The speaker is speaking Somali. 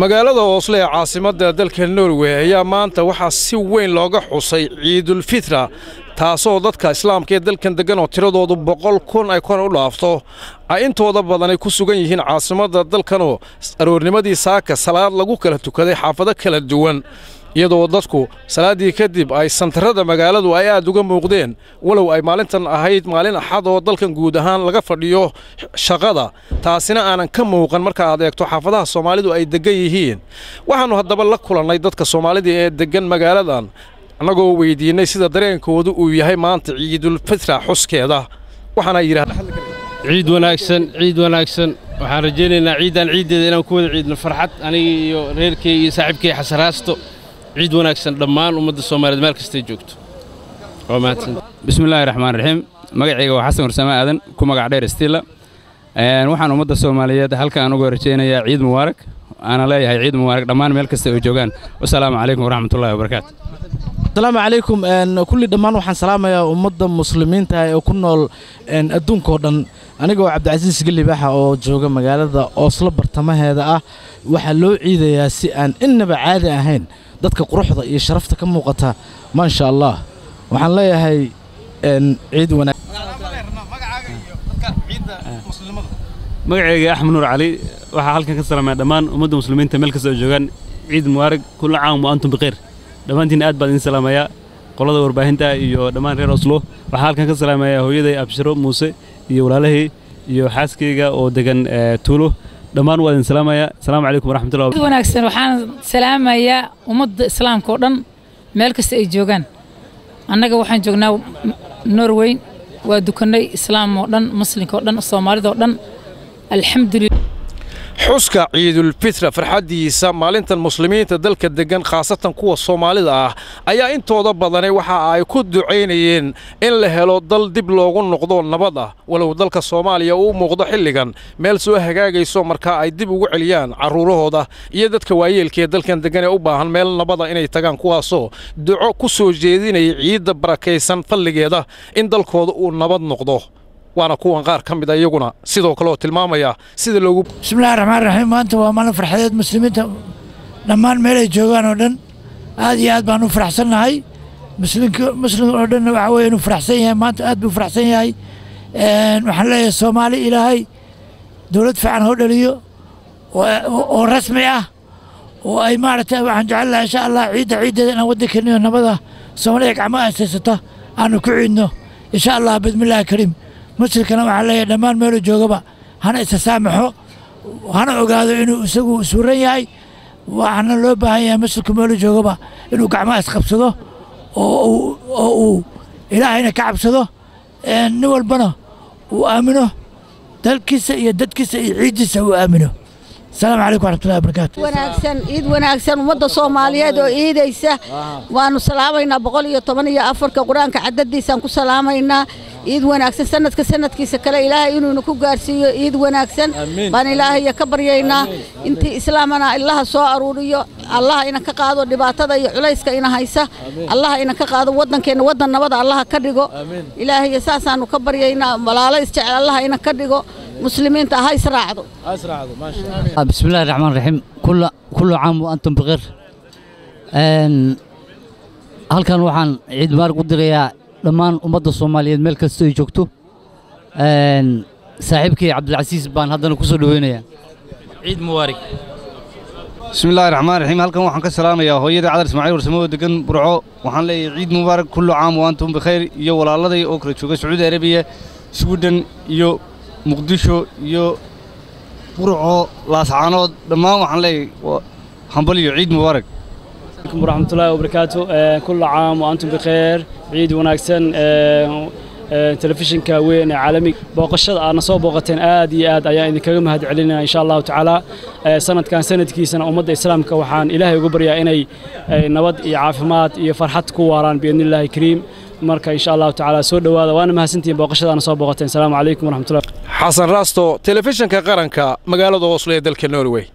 magaalada Oslo ee caasimadda dalka Norway ayaa maanta waxa si weyn looga xusay Ciidul Fitra taasoo dadka islaamka ee dalkan degan oo tiradoodu 100,000 ay kor u dhaafto ay intooda badan ay ku sugan yihiin caasimadda dalkan oo aroornimadii saaka salaad lagu kala tukaday xaafado kala duwan iyadoo dadku salaadii kadib ay santarada magaaladu ay aad uga muuqdeen walow ay maalintan ahayd maalin axad oo dalkan guud ahaan laga fadhiyo shaqada taasina aanan ka muuqan marka aad eegto xaafadaha Soomaalidu ay degan yihiin waxaanu haddaba la kulannay dadka Soomaalida ee degan magaaladan anagoo weydiinay sida dareenkoodu uu yahay maanta Ciidul Fitra xuskeeda waxaana yiraahdeen ciid wanaagsan waxaan rajaynaynaa ciideeda inaan ku wada ciidno farxad aniga iyo reerkay iyo saaxiibkay xasaraasto ciid wanaagsan dhammaan ummadda Soomaaliyeed meel kasta ay joogto waa mahadsan bismillaahir rahmaanir rahiim magacayga waa Xasan Warsame Aadan ku magac dheer Stila waxaan ummadda Soomaaliyeed halkaan ugu rajaynayaa ciid mubaarak ana leeyahay ciid mubaarak dhammaan meel kasta ay joogaan wassalaamu calaykum waraxmatullaahi wabarakaatuh السلام عليكم كل دمان وحن سلام يا أمضى مسلمين تا كنا الدون كودن أنا جو عبد العزيز قلي بحا أو جوجا مقالة أصل برتمه هذا وحلو عيد يا سئان إن بعاد أهين ضدك قروح يشرفت كم وقتها ما شاء الله وحن لا هي عيد ونا مقعي أحمد نور علي وحال كان كسر مع دمان أمضى مسلمين تملك زوجان عيد مبارك كل عام وأنتم بخير dhammaantiin aad baan idin salaamayaa qolada warbaahinta iyo dhammaan reer Oslo waxa halkan ka salaamayaa hooyaday Abshiro Muuse iyo walaalahey iyo xaaskeyga oo degan Tuulo dhammaan waan idin salaamayaa assalaamu calaykum waraxmatullaahi wanaagsan waxaan salaamayaa ummadda islaamka oo dhan meel kasta ay joogaan annaga waxaan joognaa Norway waa dukanay islaam oo dhan muslimka oo dhan Soomaalida oo dhan alxamdulillah xuska Ciidul Fitra farxadiisa maalintan muslimiinta dalka degan khaasatan kuwa Soomaalida ah ayaa intooda badan waxa ay ku duceynayeen in la helo dal dib loogu noqdo nabad ah walow dalka Soomaaliya uu muuqdo xilligan meel soo hagaagayso marka ay dib ugu celiyaan caruurahooda iyo dadka waayeelka ee dalkan degan ee u baahan meel nabad ah inay tagaan kuwaasoo duco ku soo jeedinay ciidda barakeysan falligeeda in dalkooda uu nabad noqdo وانا كون قار كم بدأ يجونا سيدو كلو تلماميا سيد لوجو بسم الله الرحمن الرحيم أنت وما فرحات مسلمين لما ملء جوان ودن هذه عاد بانو فرحسنا هاي مسلم ودن وعوين فرحسين ما أنت أدب فرحسين هاي محلية الصومالي إلى هاي دولة فعن هذا اليوم ورسمية وأي مارته وعن جعلها إن شاء الله عيد أنا ودك إنه نبضه صوماليك عما أسسته أنا كعينه إن شاء الله بسم الله الكريم مسلكنا وحلية دمان ميلو جوجبا هنا استسامحه وهنا عقاده إنه سووا سوريا وحنا لو بهاي مسلك ميلو جوجبا إنه كعما أسقبصده أو إلى هنا كعبصده نول بنا وآمنه دلكيس يدكيس عيد سوى آمنه السلام عليكم ورحمة الله وبركاته. وناكسن ومدة صومالية دو إيديسة وانو سلامينا بقولي طمانية أفريقيا قرآن كعدد ديسان كو سلامينا إيد وناكسن سنة كيسة كلا إلهي إنو نكو قارسيو إيد وناكسن بان إلهي يكبر يينا انتي إسلامنا الله سوء أروريو الله إنك قادو دباتا دا يعليسك إنا هايسة الله إنك قادو ودن كين ودن نبض الله كردقو إلهي يساسا نكبر يينا ولا يستعل الله إنك كردقو مسلمين تهاي سراعدو ما شاء الله بسم الله الرحمن الرحيم كل عام وأنتم بخير هل كان وحن عيد مبارك ودريا دمان أمضى الصوماليين ملك استوي جوكتو صاحبك عبد العزيز بان هذا نكسر دوينيا ciid mubaarak بسم الله الرحمن الرحيم هل كان وحن كسلام يا هويدا عذر اسماعيل ورسمو دقن برعو وحن لي عيد مبارك كل عام وأنتم بخير يو ولا الله دي أوكرا شوكا سعودية عربية سودان يو مقدشو يو برعو لاسعانود دمان وحن لي حنبلي عيد مبارك عليكم ورحمة الله وبركاته كل عام وأنتم بخير عيد وناكسن تلفزيون كوين عالمي بوقشة أنا صوب بوقتين آدي أيام كريم هاد علينا إن شاء الله تعالى سنة كان سنة كي سنة أمد الإسلام كوحان إلهي قبر يا إني نود عافمات يفرحت كواران بإذن الله كريم مركا إن شاء الله تعالى سود وهذا وأنا ما سنتين بوقشة أنا صوب بوقتين السلام عليكم ورحمة الله حسن راستو تلفزيون كقرنكا مقالة وصلية دلك النرويج